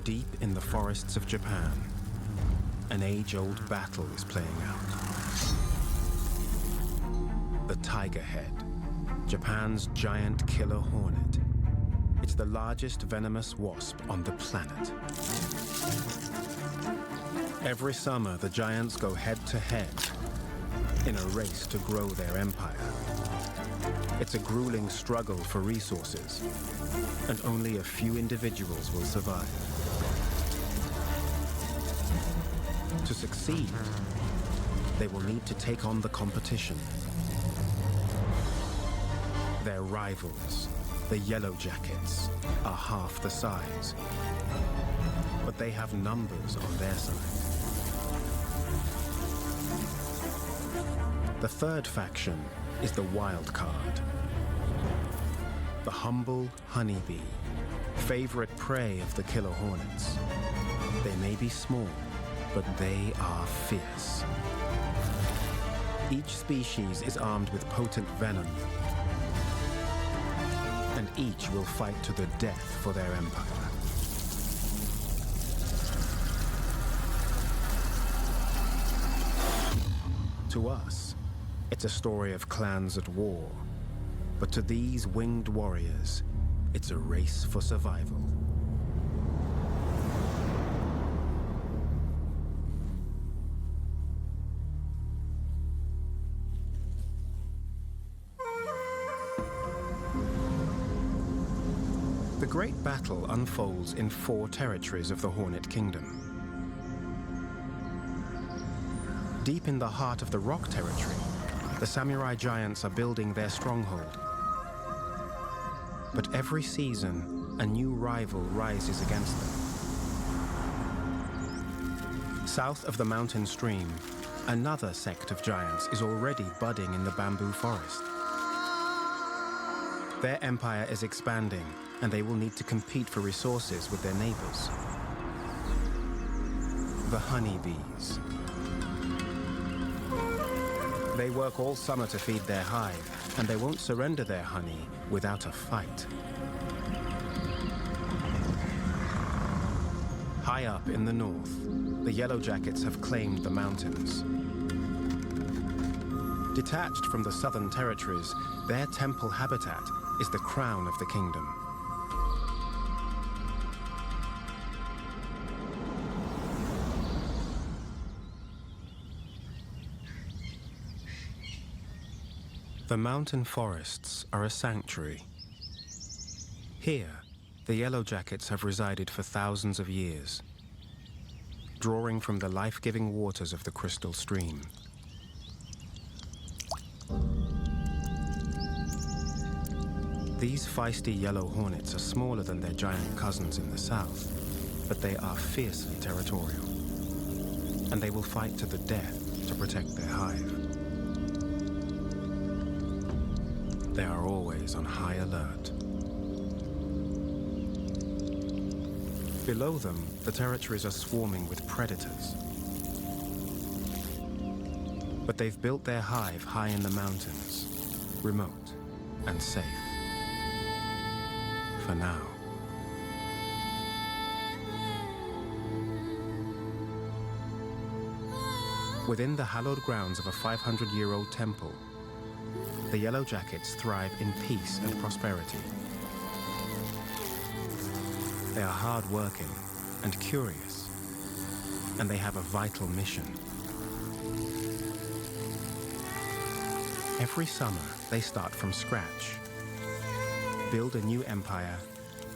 Deep in the forests of Japan, an age-old battle is playing out. The tiger head, Japan's giant killer hornet. It's the largest venomous wasp on the planet. Every summer, the giants go head-to-head in a race to grow their empire. It's a grueling struggle for resources, and only a few individuals will survive. To succeed, they will need to take on the competition. Their rivals, the yellow jackets, are half the size, but they have numbers on their side. The third faction is the wild card. The humble honeybee, favorite prey of the killer hornets. They may be small, but they are fierce. Each species is armed with potent venom, and each will fight to the death for their empire. To us, it's a story of clans at war, but to these winged warriors, it's a race for survival. The Great Battle unfolds in 4 territories of the Hornet Kingdom. Deep in the heart of the Rock Territory, the samurai giants are building their stronghold. But every season, a new rival rises against them. South of the mountain stream, another sect of giants is already budding in the bamboo forest. Their empire is expanding, and they will need to compete for resources with their neighbors. The honeybees. They work all summer to feed their hive, and they won't surrender their honey without a fight. High up in the north, the yellow jackets have claimed the mountains. Detached from the southern territories, their temple habitat is the crown of the kingdom. The mountain forests are a sanctuary. Here, the yellow jackets have resided for thousands of years, drawing from the life-giving waters of the crystal stream. These feisty yellow hornets are smaller than their giant cousins in the south, but they are fiercely territorial, and they will fight to the death to protect their hive. They are always on high alert. Below them, the territories are swarming with predators. But they've built their hive high in the mountains, remote and safe. For now. Within the hallowed grounds of a 500-year-old temple, the yellow jackets thrive in peace and prosperity. They are hard-working and curious, and they have a vital mission. Every summer, they start from scratch, build a new empire,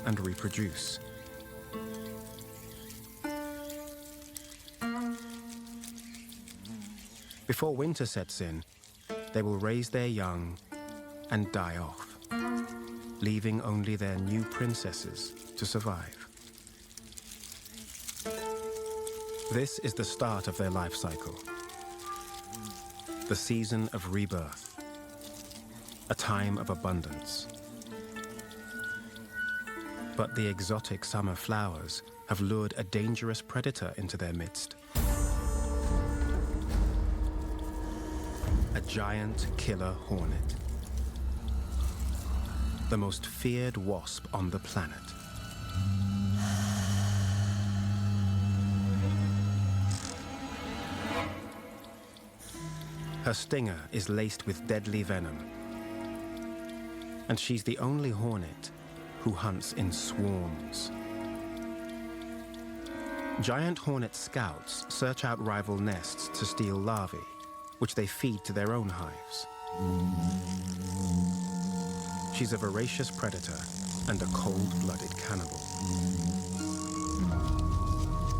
and reproduce. Before winter sets in, they will raise their young and die off, leaving only their new princesses to survive. This is the start of their life cycle, the season of rebirth, a time of abundance. But the exotic summer flowers have lured a dangerous predator into their midst. A giant killer hornet, the most feared wasp on the planet. Her stinger is laced with deadly venom. And she's the only hornet who hunts in swarms. Giant hornet scouts search out rival nests to steal larvae, which they feed to their own hives. She's a voracious predator and a cold-blooded cannibal.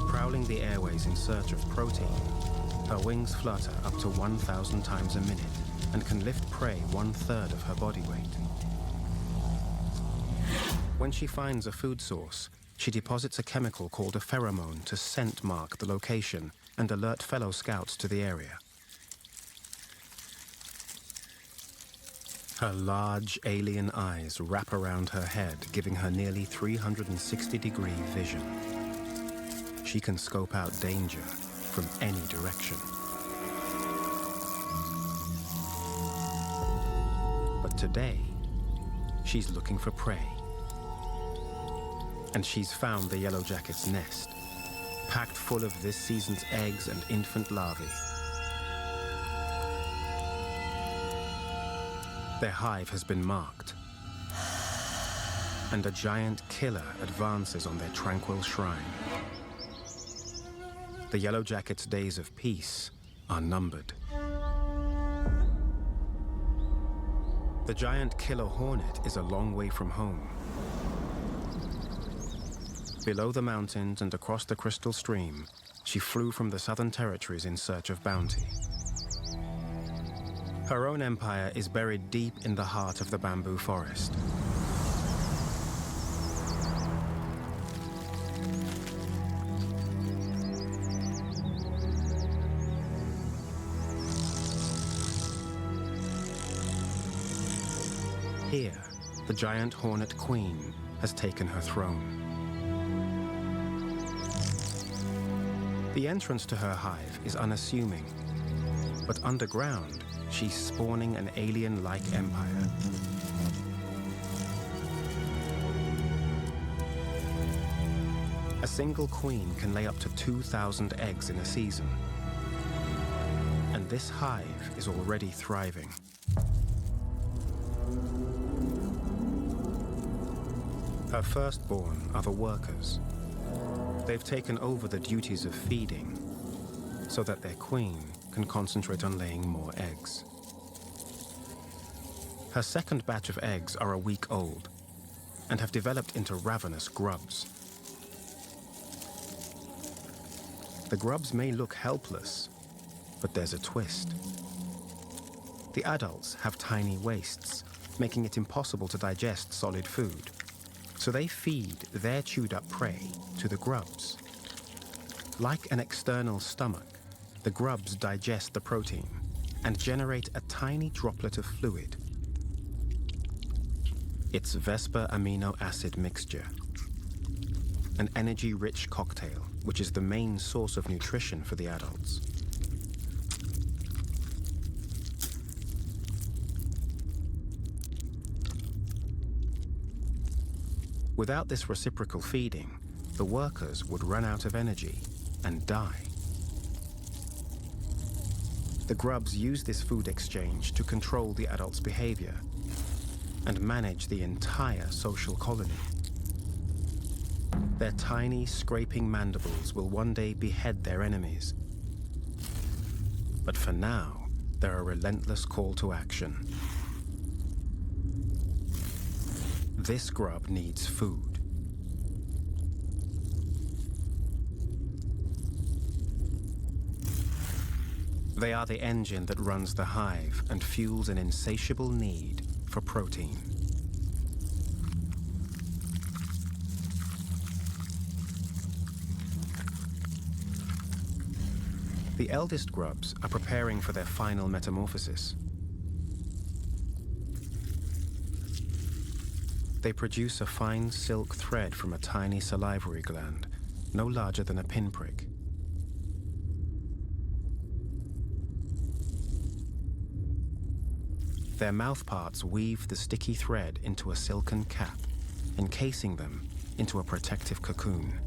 Prowling the airways in search of protein, her wings flutter up to 1,000 times a minute and can lift prey 1/3 of her body weight. When she finds a food source, she deposits a chemical called a pheromone to scent mark the location and alert fellow scouts to the area. Her large alien eyes wrap around her head, giving her nearly 360-degree vision. She can scope out danger from any direction. But today, she's looking for prey. And she's found the yellow jacket's nest, packed full of this season's eggs and infant larvae. Their hive has been marked, and a giant killer advances on their tranquil shrine. The yellow jacket's days of peace are numbered. The giant killer hornet is a long way from home. Below the mountains and across the crystal stream, she flew from the southern territories in search of bounty. Her own empire is buried deep in the heart of the bamboo forest. Here, the giant hornet queen has taken her throne. The entrance to her hive is unassuming, but underground, she's spawning an alien-like empire. A single queen can lay up to 2,000 eggs in a season, and this hive is already thriving. Her firstborn are the workers. They've taken over the duties of feeding so that their queen can concentrate on laying more eggs. Her second batch of eggs are a week old and have developed into ravenous grubs. The grubs may look helpless, but there's a twist. The adults have tiny waists, making it impossible to digest solid food. So they feed their chewed-up prey to the grubs. Like an external stomach, the grubs digest the protein and generate a tiny droplet of fluid. It's Vespa amino acid mixture, an energy-rich cocktail, which is the main source of nutrition for the adults. Without this reciprocal feeding, the workers would run out of energy and die. The grubs use this food exchange to control the adults' behavior and manage the entire social colony. Their tiny, scraping mandibles will one day behead their enemies. But for now, they're a relentless call to action. This grub needs food. They are the engine that runs the hive and fuels an insatiable need for protein. The eldest grubs are preparing for their final metamorphosis. They produce a fine silk thread from a tiny salivary gland, no larger than a pinprick. Their mouthparts weave the sticky thread into a silken cap, encasing them into a protective cocoon.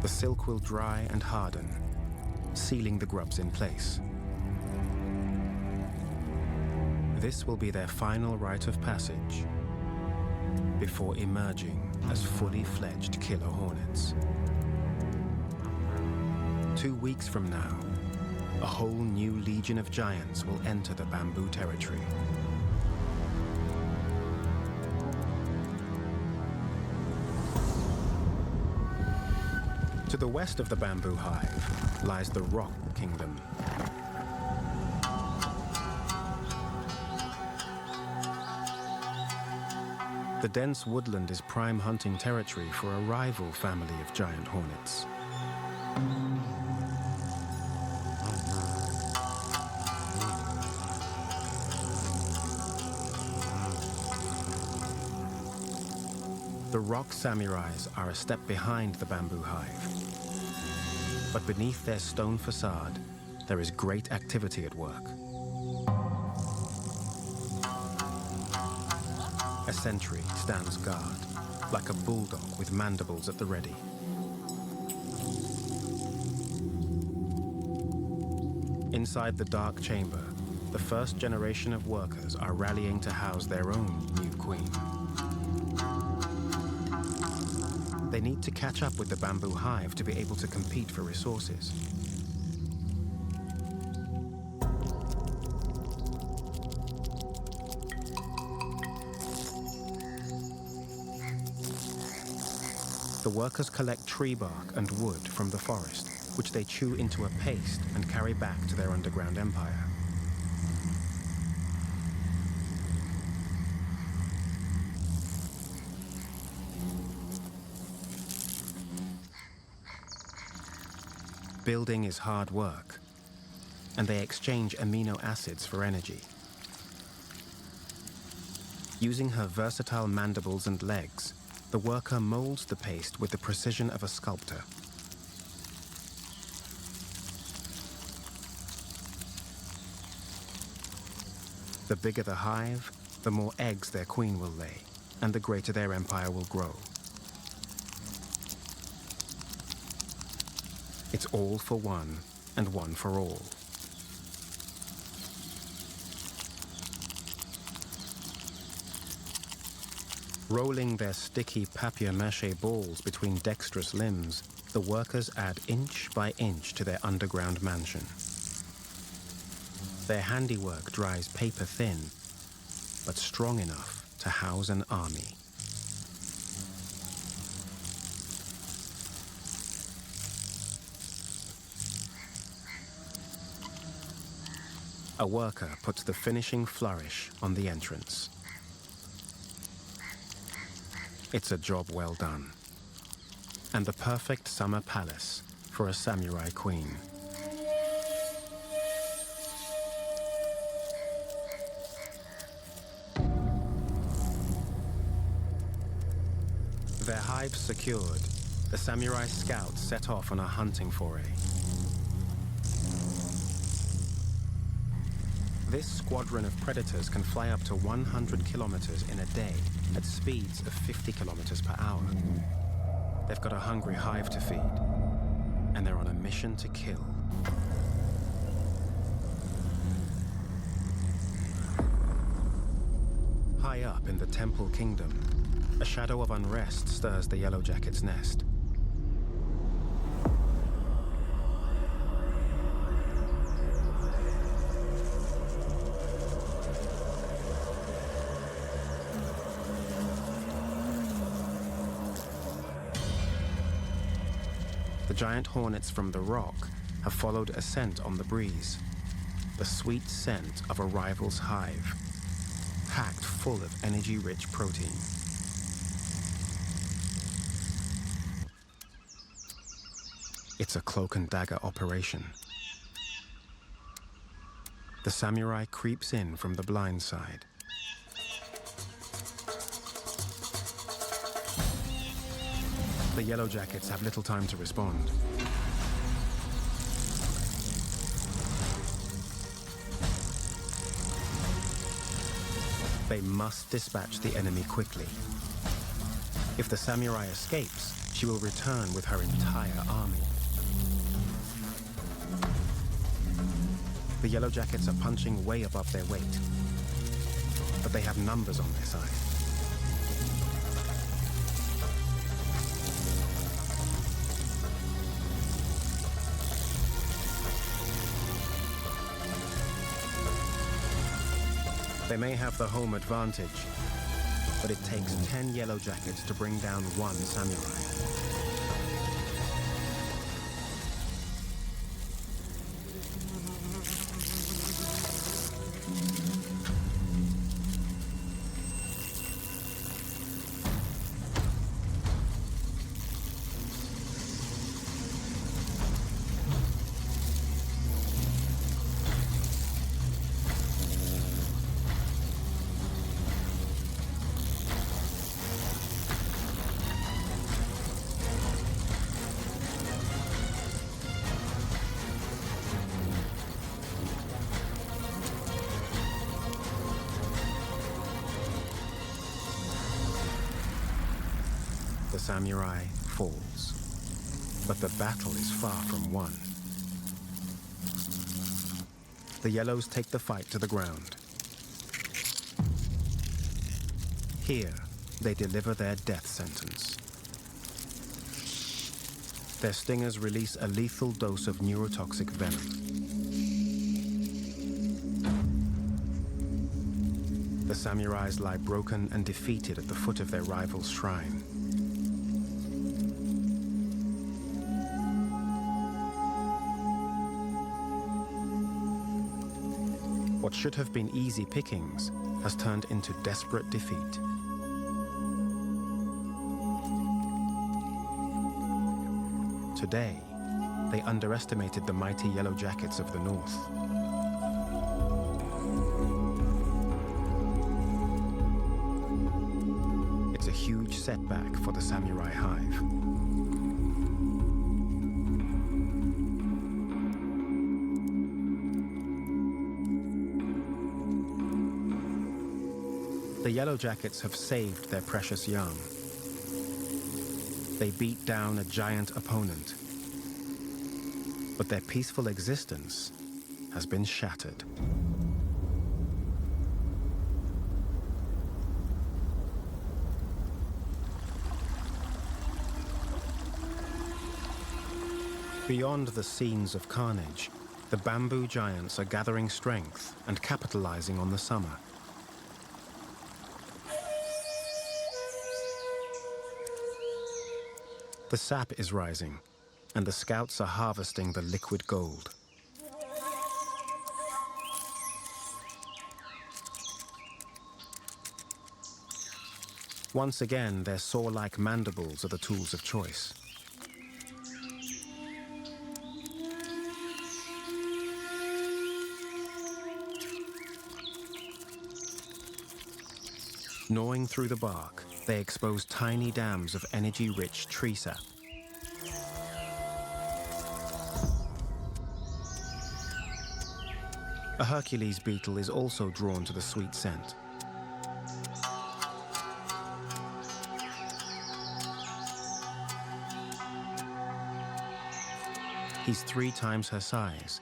The silk will dry and harden, sealing the grubs in place. This will be their final rite of passage before emerging as fully fledged killer hornets. 2 weeks from now, a whole new legion of giants will enter the bamboo territory. To the west of the bamboo hive lies the rock kingdom. The dense woodland is prime hunting territory for a rival family of giant hornets. The rock samurais are a step behind the bamboo hive. But beneath their stone facade, there is great activity at work. A sentry stands guard, like a bulldog with mandibles at the ready. Inside the dark chamber, the first generation of workers are rallying to house their own new queen. They need to catch up with the bamboo hive to be able to compete for resources. The workers collect tree bark and wood from the forest, which they chew into a paste and carry back to their underground empire. Building is hard work, and they exchange amino acids for energy. Using her versatile mandibles and legs, the worker molds the paste with the precision of a sculptor. The bigger the hive, the more eggs their queen will lay, and the greater their empire will grow. It's all for one, and one for all. Rolling their sticky papier-mâché balls between dexterous limbs, the workers add inch by inch to their underground mansion. Their handiwork dries paper thin, but strong enough to house an army. A worker puts the finishing flourish on the entrance. It's a job well done, and the perfect summer palace for a samurai queen. Their hives secured, the samurai scouts set off on a hunting foray. This squadron of predators can fly up to 100 kilometers in a day at speeds of 50 kilometers per hour. They've got a hungry hive to feed, and they're on a mission to kill. High up in the Temple Kingdom, a shadow of unrest stirs the Yellow Jacket's nest. The giant hornets from the rock have followed a scent on the breeze, the sweet scent of a rival's hive, packed full of energy-rich protein. It's a cloak and dagger operation. The samurai creeps in from the blind side. The Yellow Jackets have little time to respond. They must dispatch the enemy quickly. If the samurai escapes, she will return with her entire army. The Yellow Jackets are punching way above their weight, but they have numbers on their side. They may have the home advantage, but it takes 10 Yellow Jackets to bring down one samurai. The samurai falls, but the battle is far from won. The Yellows take the fight to the ground. Here, they deliver their death sentence. Their stingers release a lethal dose of neurotoxic venom. The samurais lie broken and defeated at the foot of their rival's shrine. What should have been easy pickings has turned into desperate defeat. Today, they underestimated the mighty Yellow Jackets of the North. It's a huge setback for the samurai hive. The Yellow Jackets have saved their precious young. They beat down a giant opponent, but their peaceful existence has been shattered. Beyond the scenes of carnage, the bamboo giants are gathering strength and capitalizing on the summer. The sap is rising, and the scouts are harvesting the liquid gold. Once again, their saw-like mandibles are the tools of choice. Gnawing through the bark, they expose tiny dams of energy-rich tree sap. A Hercules beetle is also drawn to the sweet scent. He's 3 times her size,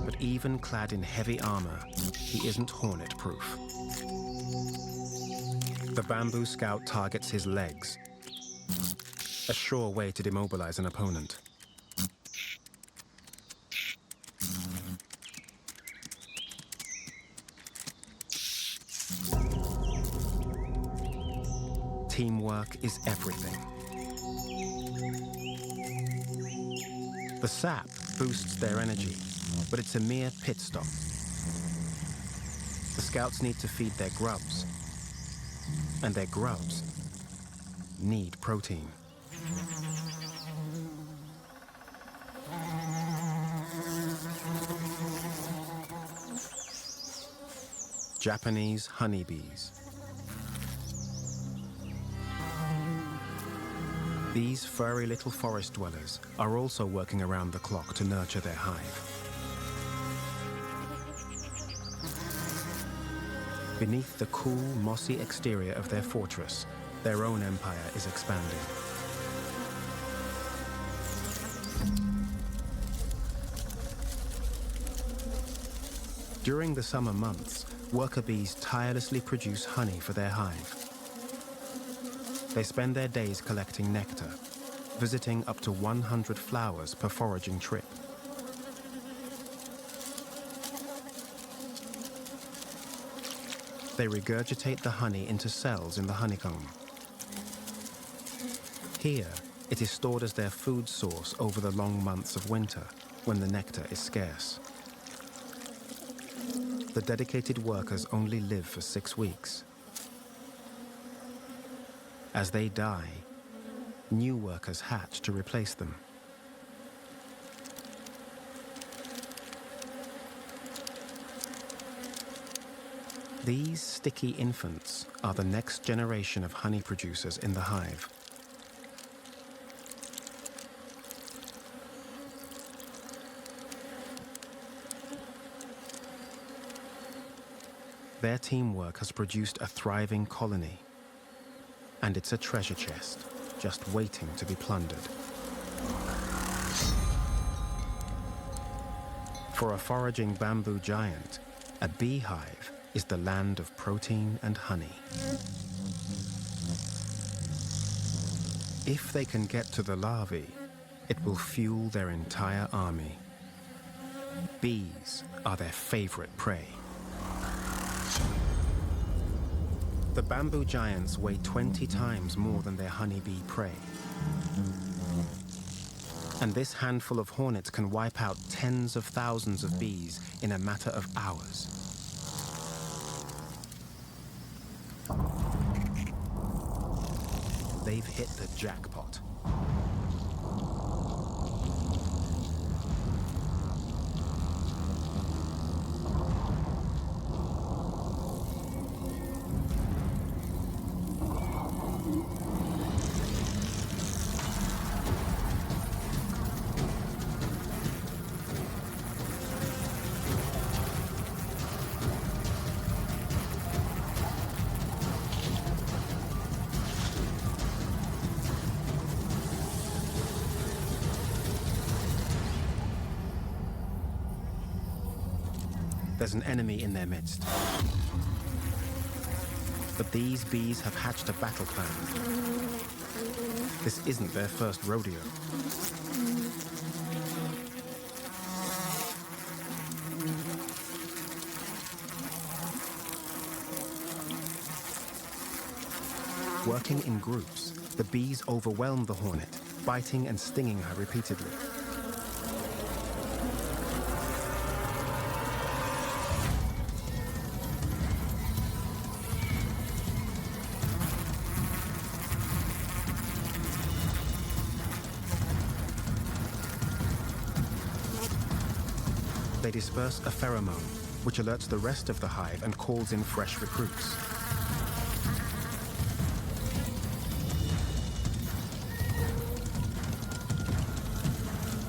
but even clad in heavy armor, he isn't hornet-proof. The bamboo scout targets his legs, a sure way to demobilize an opponent. Teamwork is everything. The sap boosts their energy, but it's a mere pit stop. The scouts need to feed their grubs, and their grubs need protein. Japanese honeybees. These furry little forest dwellers are also working around the clock to nurture their hive. Beneath the cool, mossy exterior of their fortress, Their own empire is expanding. During the summer months, worker bees tirelessly produce honey for their hive. They spend their days collecting nectar, visiting up to 100 flowers per foraging trip. They regurgitate the honey into cells in the honeycomb. Here, it is stored as their food source over the long months of winter, when the nectar is scarce. The dedicated workers only live for 6 weeks. As they die, new workers hatch to replace them. These sticky infants are the next generation of honey producers in the hive. Their teamwork has produced a thriving colony, and it's a treasure chest just waiting to be plundered. For a foraging bamboo giant, a beehive is the land of protein and honey. If they can get to the larvae, it will fuel their entire army. Bees are their favorite prey. The bamboo giants weigh 20 times more than their honeybee prey. And this handful of hornets can wipe out tens of thousands of bees in a matter of hours. They've hit the jackpot. There's an enemy in their midst. But these bees have hatched a battle plan. This isn't their first rodeo. Working in groups, the bees overwhelm the hornet, biting and stinging her repeatedly. They disperse a pheromone, which alerts the rest of the hive and calls in fresh recruits.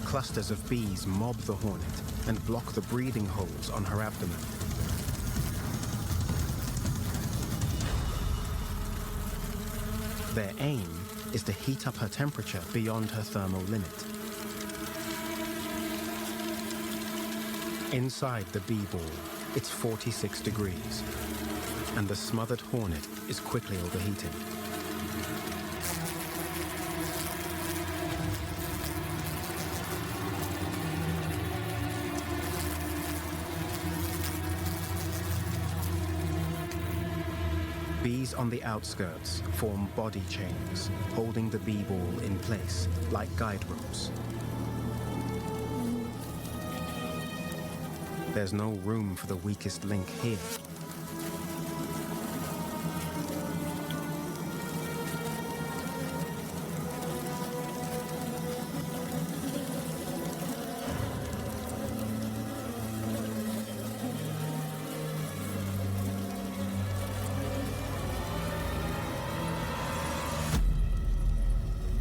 Clusters of bees mob the hornet and block the breathing holes on her abdomen. Their aim is to heat up her temperature beyond her thermal limit. Inside the bee ball, it's 46 degrees, and the smothered hornet is quickly overheating. Bees on the outskirts form body chains, holding the bee ball in place, like guide ropes. There's no room for the weakest link here.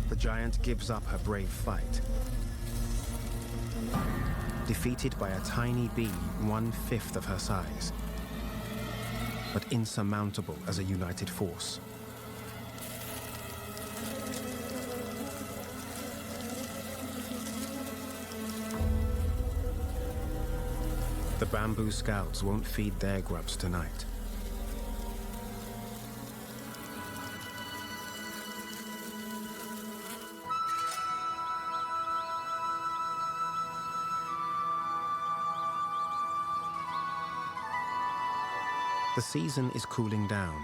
The giant gives up her brave fight. Defeated by a tiny bee 1/5 of her size, but insurmountable as a united force. The bamboo scouts won't feed their grubs tonight. The season is cooling down,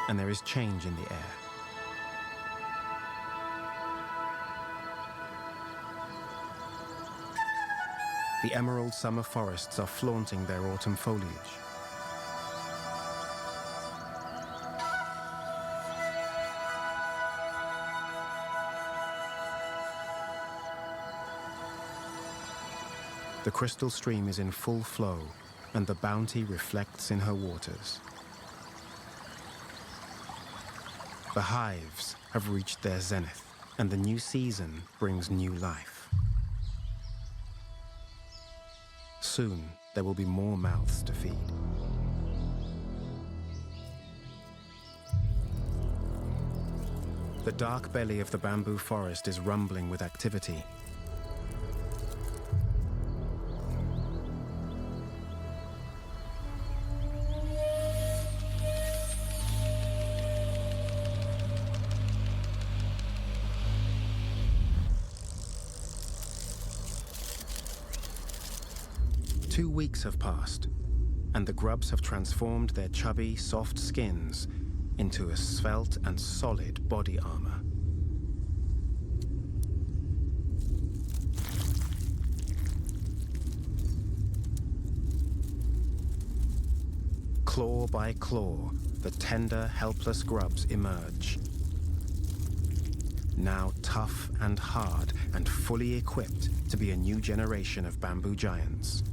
and there is change in the air. The emerald summer forests are flaunting their autumn foliage. The crystal stream is in full flow, and the bounty reflects in her waters. The hives have reached their zenith, and the new season brings new life. Soon, there will be more mouths to feed. The dark belly of the bamboo forest is rumbling with activity. Two weeks have passed, and the grubs have transformed their chubby, soft skins into a svelte and solid body armor. Claw by claw, the tender, helpless grubs emerge. Now tough and hard and fully equipped to be a new generation of bamboo giants.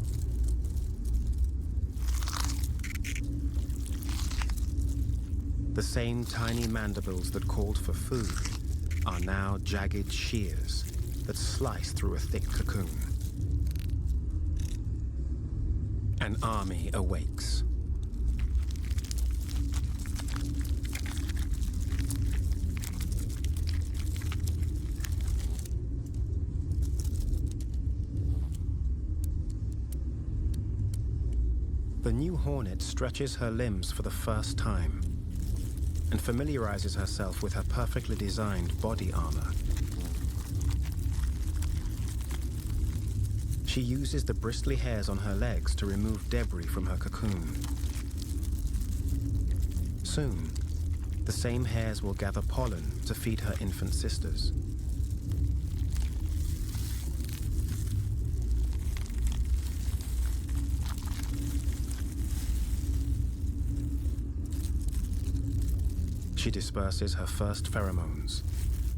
The same tiny mandibles that called for food are now jagged shears that slice through a thick cocoon. An army awakes. The new hornet stretches her limbs for the first time and familiarizes herself with her perfectly designed body armor. She uses the bristly hairs on her legs to remove debris from her cocoon. Soon, the same hairs will gather pollen to feed her infant sisters. She disperses her first pheromones,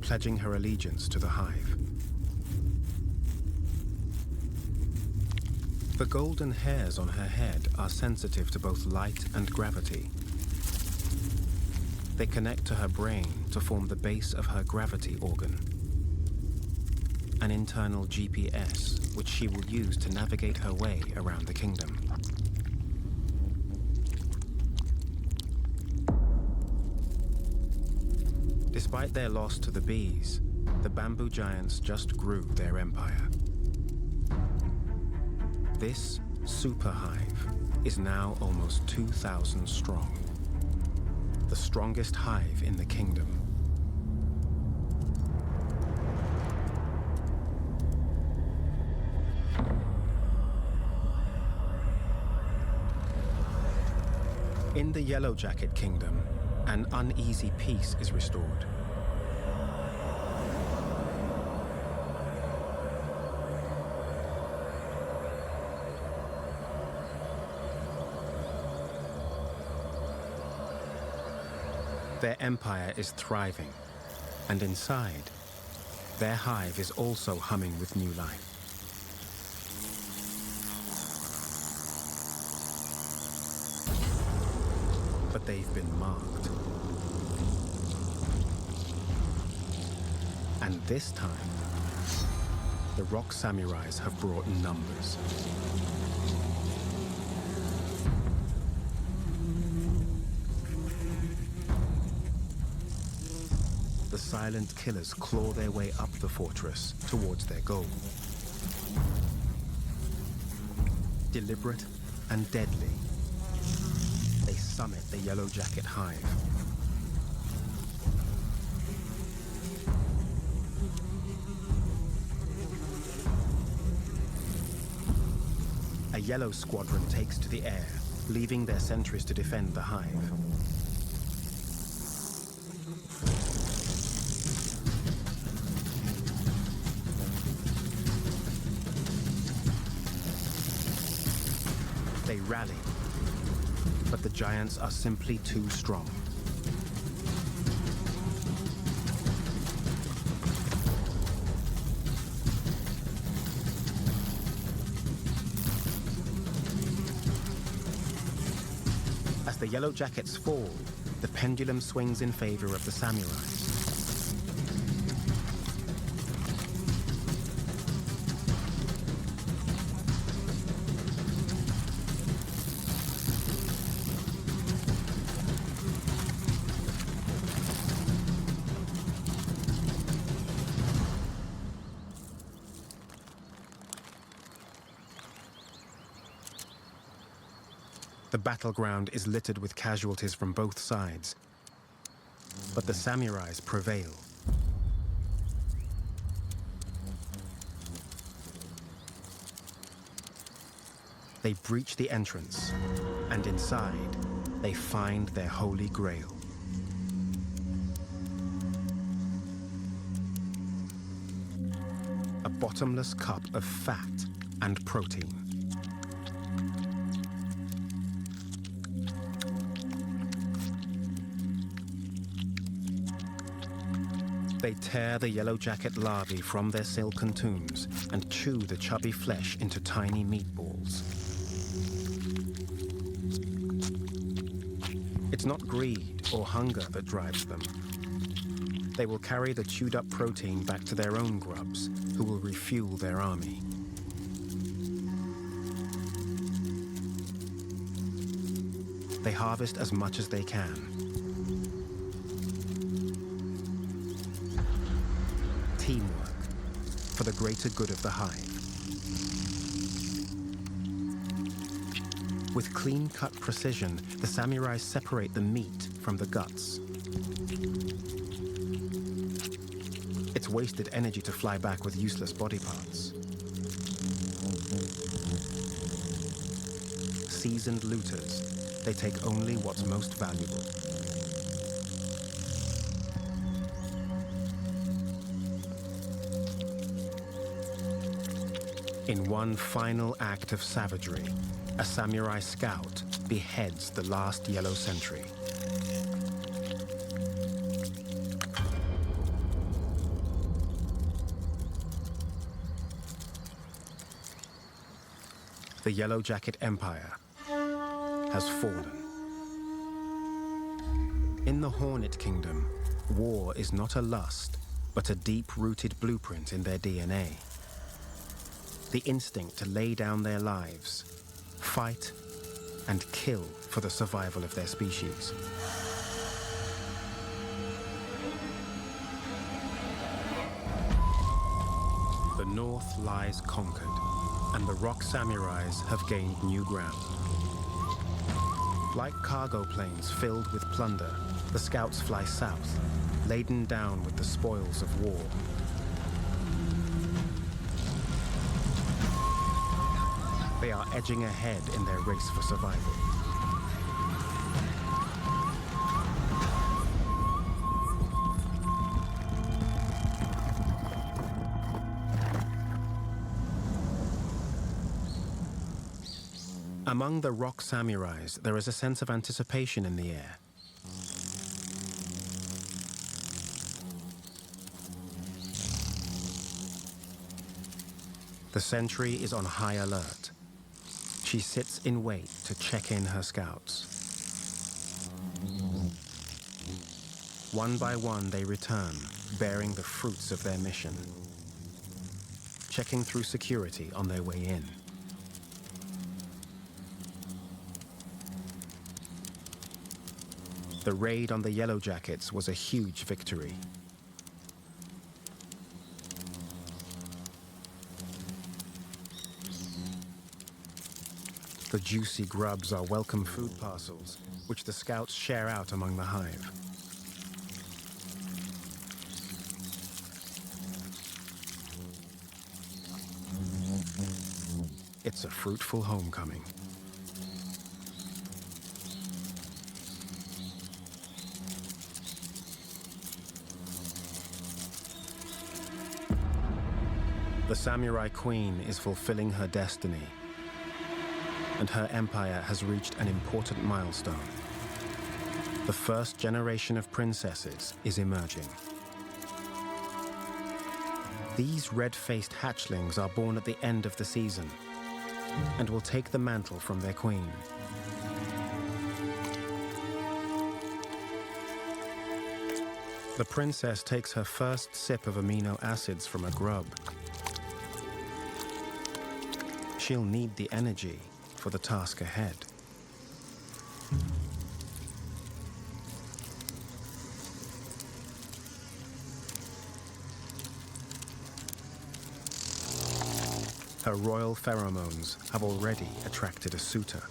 pledging her allegiance to the hive. The golden hairs on her head are sensitive to both light and gravity. They connect to her brain to form the base of her gravity organ, an internal GPS which she will use to navigate her way around the kingdom. Despite their loss to the bees, the bamboo giants just grew their empire. This super hive is now almost 2,000 strong, the strongest hive in the kingdom. In the Yellow Jacket Kingdom, an uneasy peace is restored. Their empire is thriving, and inside, their hive is also humming with new life. But they've been marked. And this time, the rock samurais have brought numbers. The silent killers claw their way up the fortress towards their goal. Deliberate and deadly, they summit the yellow jacket hive. A yellow squadron takes to the air, leaving their sentries to defend the hive. They rally, but the giants are simply too strong. As the yellow jackets fall, the pendulum swings in favor of the samurais. The battleground is littered with casualties from both sides, but the samurais prevail. They breach the entrance, and inside, they find their holy grail. A bottomless cup of fat and protein. They tear the yellow jacket larvae from their silken tombs and chew the chubby flesh into tiny meatballs. It's not greed or hunger that drives them. They will carry the chewed-up protein back to their own grubs, who will refuel their army. They harvest as much as they can. Teamwork for the greater good of the hive. With clean-cut precision, the samurais separate the meat from the guts. It's wasted energy to fly back with useless body parts. Seasoned looters, they take only what's most valuable. In one final act of savagery, a samurai scout beheads the last yellow sentry. The Yellow Jacket Empire has fallen. In the Hornet Kingdom, war is not a lust, but a deep-rooted blueprint in their DNA. The instinct to lay down their lives, fight, and kill for the survival of their species. The North lies conquered, and the Rock Samurais have gained new ground. Like cargo planes filled with plunder, the scouts fly south, laden down with the spoils of war. They are edging ahead in their race for survival. Among the Rock Samurais, there is a sense of anticipation in the air. The sentry is on high alert. She sits in wait to check in her scouts. One by one, they return, bearing the fruits of their mission, checking through security on their way in. The raid on the Yellow Jackets was a huge victory. The juicy grubs are welcome food parcels, which the scouts share out among the hive. It's a fruitful homecoming. The samurai queen is fulfilling her destiny, and her empire has reached an important milestone. The first generation of princesses is emerging. These red-faced hatchlings are born at the end of the season and will take the mantle from their queen. The princess takes her first sip of amino acids from a grub. She'll need the energy for the task ahead. Her royal pheromones have already attracted a suitor.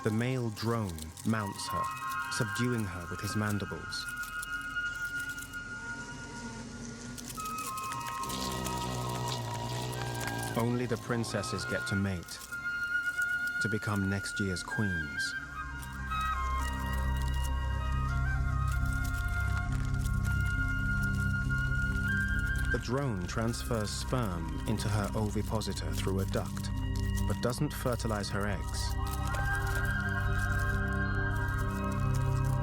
The male drone mounts her, subduing her with his mandibles. Only the princesses get to mate, to become next year's queens. The drone transfers sperm into her ovipositor through a duct, but doesn't fertilize her eggs.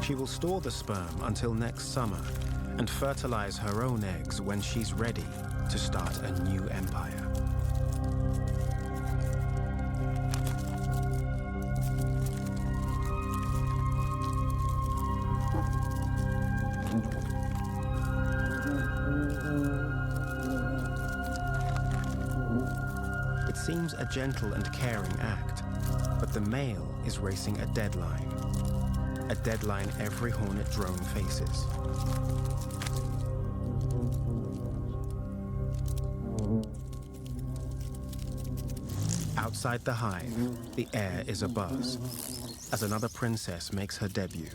She will store the sperm until next summer and fertilize her own eggs when she's ready to start a new empire. It seems a gentle and caring act, but the male is racing a deadline every hornet drone faces. Outside the hive, the air is abuzz as another princess makes her debut.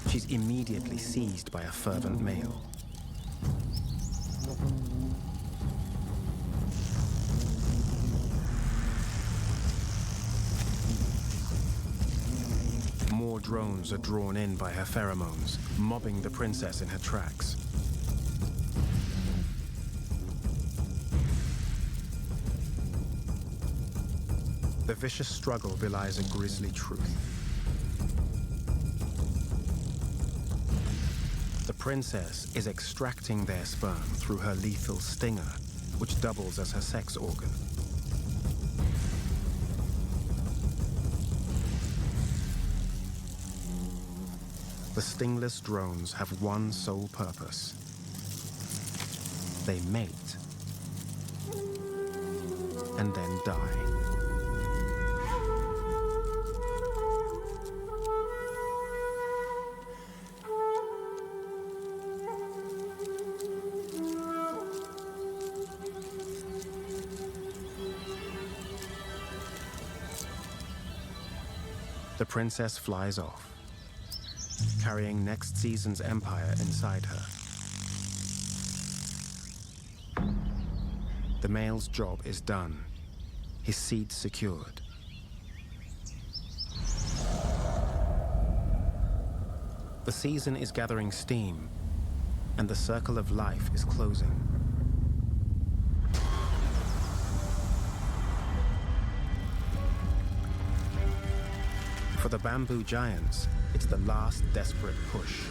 She's immediately seized by a fervent male. More drones are drawn in by her pheromones, mobbing the princess in her tracks. The vicious struggle belies a grisly truth. The princess is extracting their sperm through her lethal stinger, which doubles as her sex organ. The stingless drones have one sole purpose. They mate and then die. The princess flies off, carrying next season's empire inside her. The male's job is done, his seed secured. The season is gathering steam, and the circle of life is closing. For the bamboo giants, it's the last desperate push.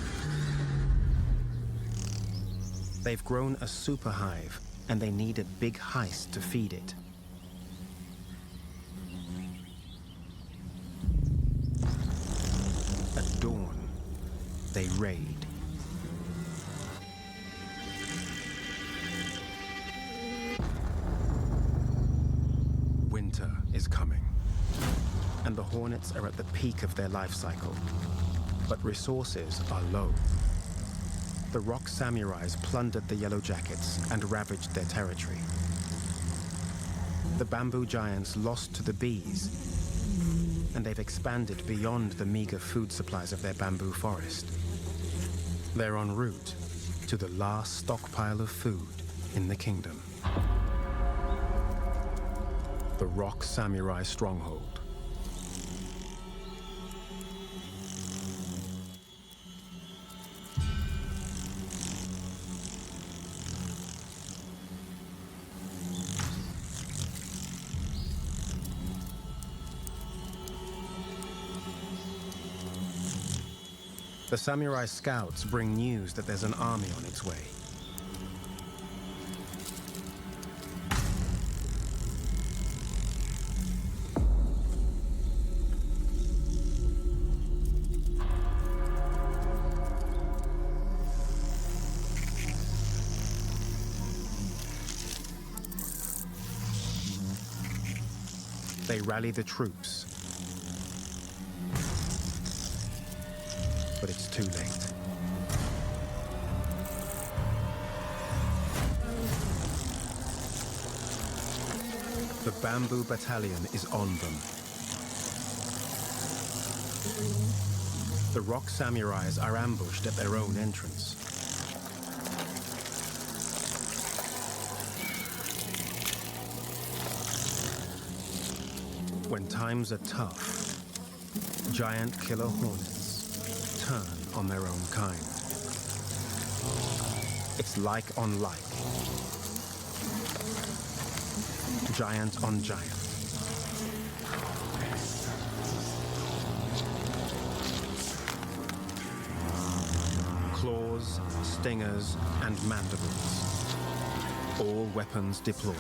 They've grown a super hive, and they need a big heist to feed it. At dawn, they raid. Winter is coming, and and the hornets are at the peak of their life cycle, but resources are low. The rock samurais plundered the Yellow Jackets and ravaged their territory. The bamboo giants lost to the bees, and they've expanded beyond the meager food supplies of their bamboo forest. They're en route to the last stockpile of food in the kingdom. The Rock Samurai Stronghold. The samurai scouts bring news that there's an army on its way. They rally the troops. But it's too late. The bamboo battalion is on them. The rock samurais are ambushed at their own entrance. When times are tough, giant killer hornets turn on their own kind. It's like on like. Giant on giant. Claws, stingers, and mandibles. All weapons deployed.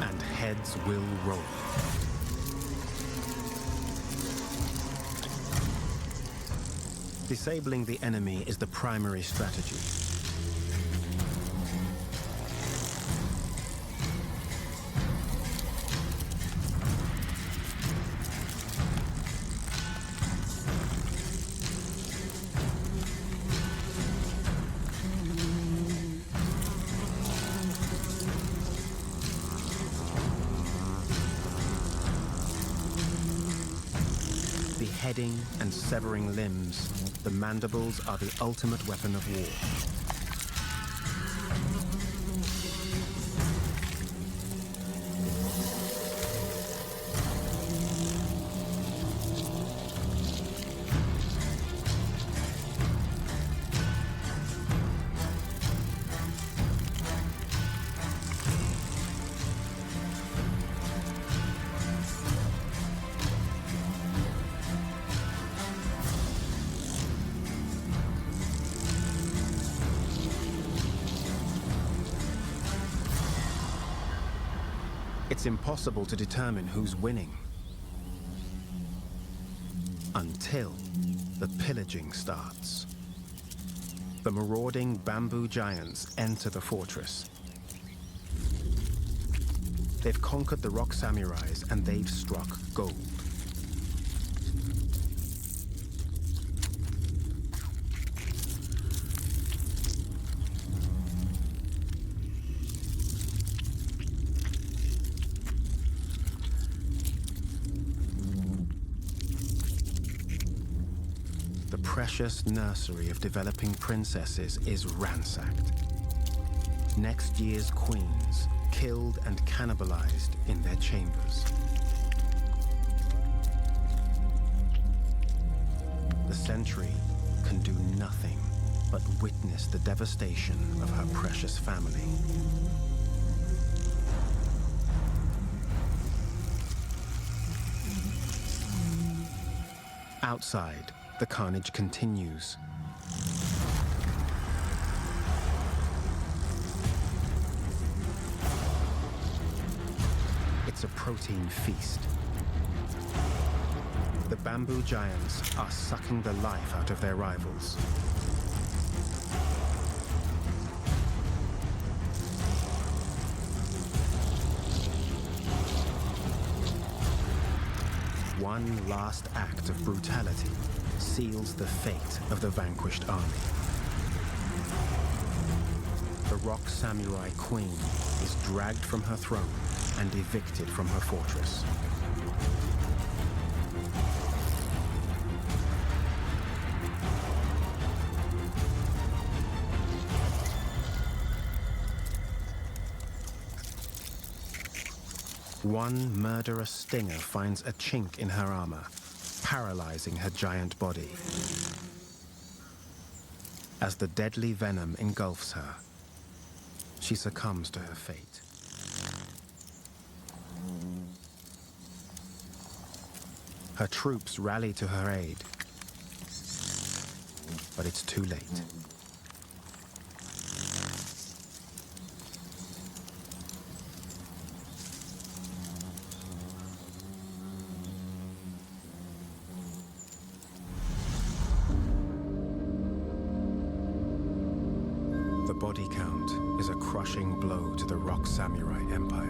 And heads will roll. Disabling the enemy is the primary strategy. Beheading and severing limbs, the mandibles are the ultimate weapon of war. It's impossible to determine who's winning until the pillaging starts. The marauding bamboo giants enter the fortress. They've conquered the rock samurais and they've struck gold. The precious nursery of developing princesses is ransacked. Next year's queens killed and cannibalized in their chambers. The sentry can do nothing but witness the devastation of her precious family. Outside, the carnage continues. It's a protein feast. The bamboo giants are sucking the life out of their rivals. one last act of brutality seals the fate of the vanquished army. The rock samurai queen is dragged from her throne and evicted from her fortress. One murderous stinger finds a chink in her armor, paralyzing her giant body. As the deadly venom engulfs her, she succumbs to her fate. Her troops rally to her aid, but it's too late. The body count is a crushing blow to the rock samurai empire.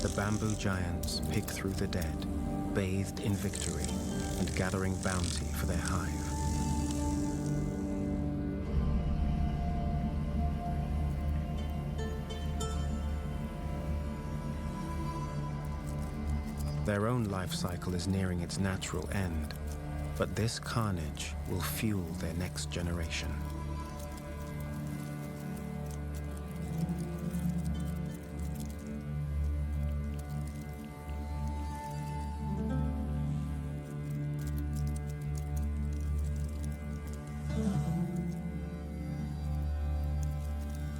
The bamboo giants pick through the dead, bathed in victory and gathering bounty for their hive. Their own life cycle is nearing its natural end, but this carnage will fuel their next generation.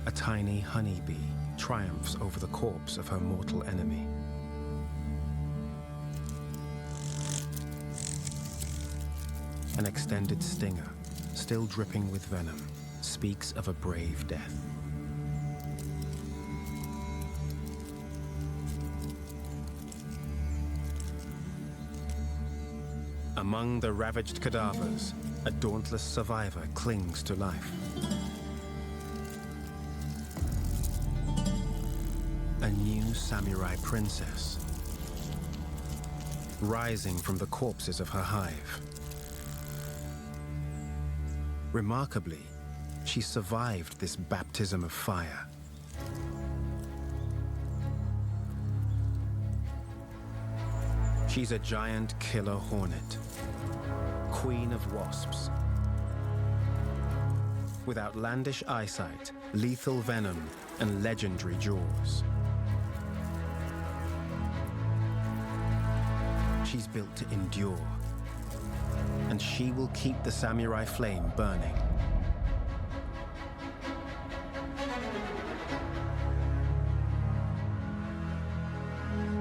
A tiny honeybee triumphs over the corpse of her mortal enemy. An extended stinger, still dripping with venom, speaks of a brave death. Among the ravaged cadavers, a dauntless survivor clings to life. A new samurai princess, rising from the corpses of her hive. Remarkably, she survived this baptism of fire. She's a giant killer hornet, queen of wasps. With outlandish eyesight, lethal venom, and legendary jaws. She's built to endure, and she will keep the samurai flame burning.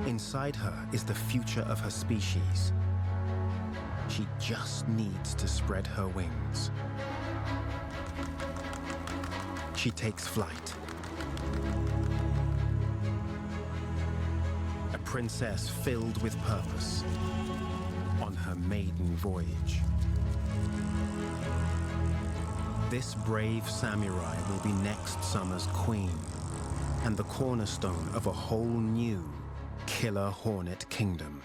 Inside her is the future of her species. She just needs to spread her wings. She takes flight. A princess filled with purpose on her maiden voyage. This brave samurai will be next summer's queen and the cornerstone of a whole new killer hornet kingdom.